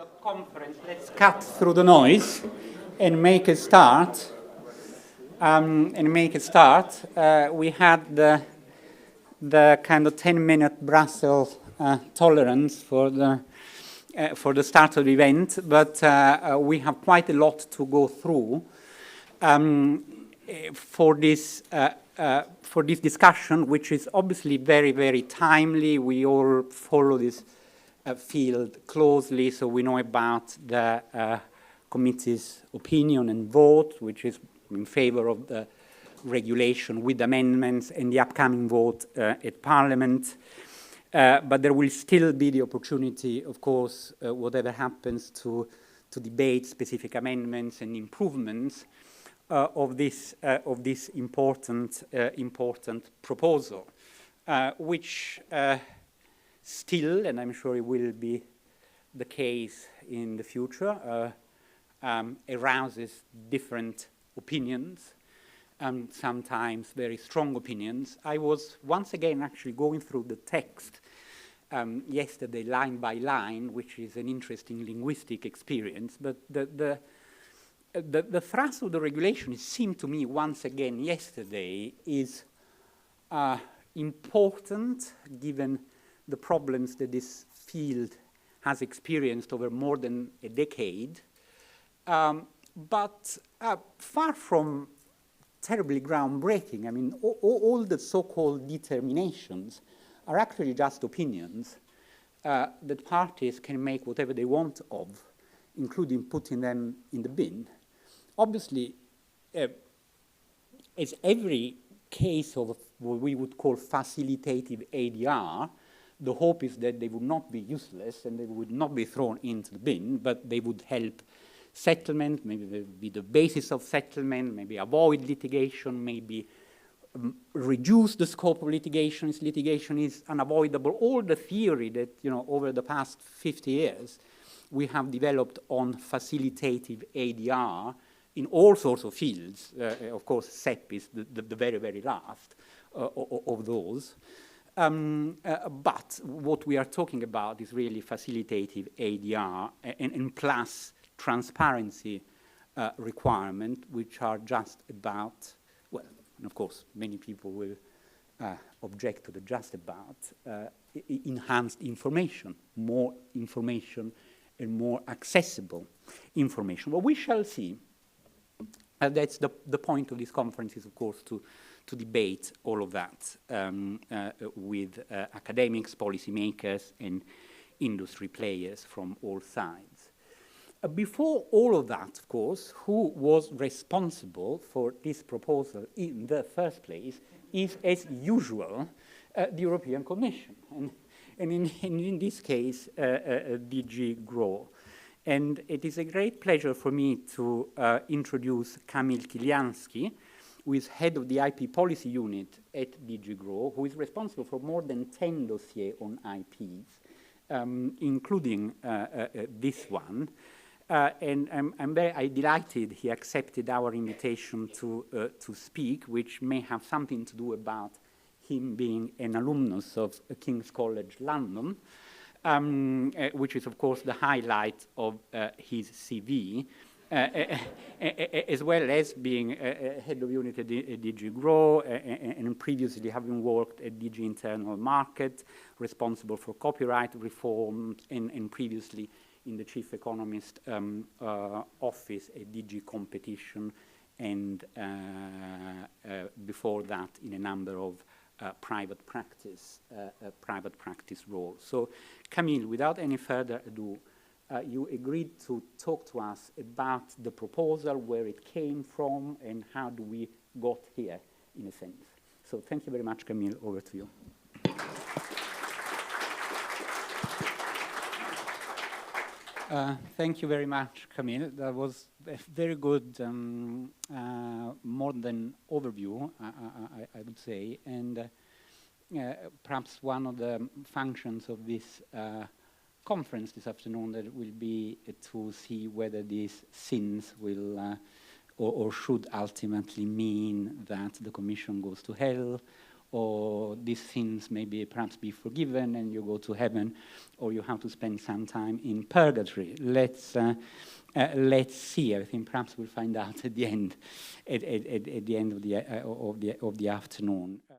the conference, let's cut through the noise and make a start. We had the kind of 10-minute Brussels tolerance for the start of the event, but we have quite a lot to go through for this discussion, which is obviously very, very timely. We all follow this field closely, so we know about the committee's opinion and vote, which is in favor of the regulation with amendments and the upcoming vote at Parliament. But there will still be the opportunity, of course, whatever happens, to debate specific amendments and improvements of this important proposal, which still, and I'm sure it will be the case in the future, arouses different opinions, sometimes very strong opinions. I was once again actually going through the text yesterday, line by line, which is an interesting linguistic experience, but the thrust of the regulation, it seemed to me once again yesterday, is important given the problems that this field has experienced over more than a decade, but far from terribly groundbreaking. I mean, all the so-called determinations are actually just opinions that parties can make whatever they want of, including putting them in the bin. Obviously, as every case of what we would call facilitative ADR, the hope is that they would not be useless and they would not be thrown into the bin, but they would help settlement, maybe they would be the basis of settlement, maybe avoid litigation, maybe reduce the scope of litigation if litigation is unavoidable. All the theory that, over the past 50 years we have developed on facilitative ADR in all sorts of fields. Of course, SEP is the very, very last of those. But what we are talking about is really facilitative ADR and plus transparency requirement, which are just about, well, and of course, many people will object to the just about, enhanced information, more information and more accessible information. But we shall see. That's the point of this conference is, of course, to debate all of that with academics, policymakers, and industry players from all sides. Before all of that, of course, who was responsible for this proposal in the first place is, as usual, the European Commission, and in this case, DG GROW. And it is a great pleasure for me to introduce Kamil Kilianski, who is head of the IP policy unit at DG GROW, who is responsible for more than 10 dossiers on IPs, including this one. And I'm delighted he accepted our invitation to speak, which may have something to do about him being an alumnus of King's College London, which is, of course, the highlight of his CV, as well as being head of unit at DG GROW and previously having worked at DG Internal Market, responsible for copyright reform, and previously in the chief economist office at DG Competition, and before that in a number of private practice roles. So, Camille, without any further ado, you agreed to talk to us about the proposal, where it came from, and how do we got here, in a sense. So, thank you very much, Camille. Over to you. Thank you very much, Camille. That was a very good, more than overview, I would say, and perhaps one of the functions of this conference this afternoon that will be to see whether these sins will or should ultimately mean that the Commission goes to hell, or these sins maybe perhaps be forgiven and you go to heaven, or you have to spend some time in purgatory. Let's see. I think perhaps we'll find out at the end, at the end of the afternoon.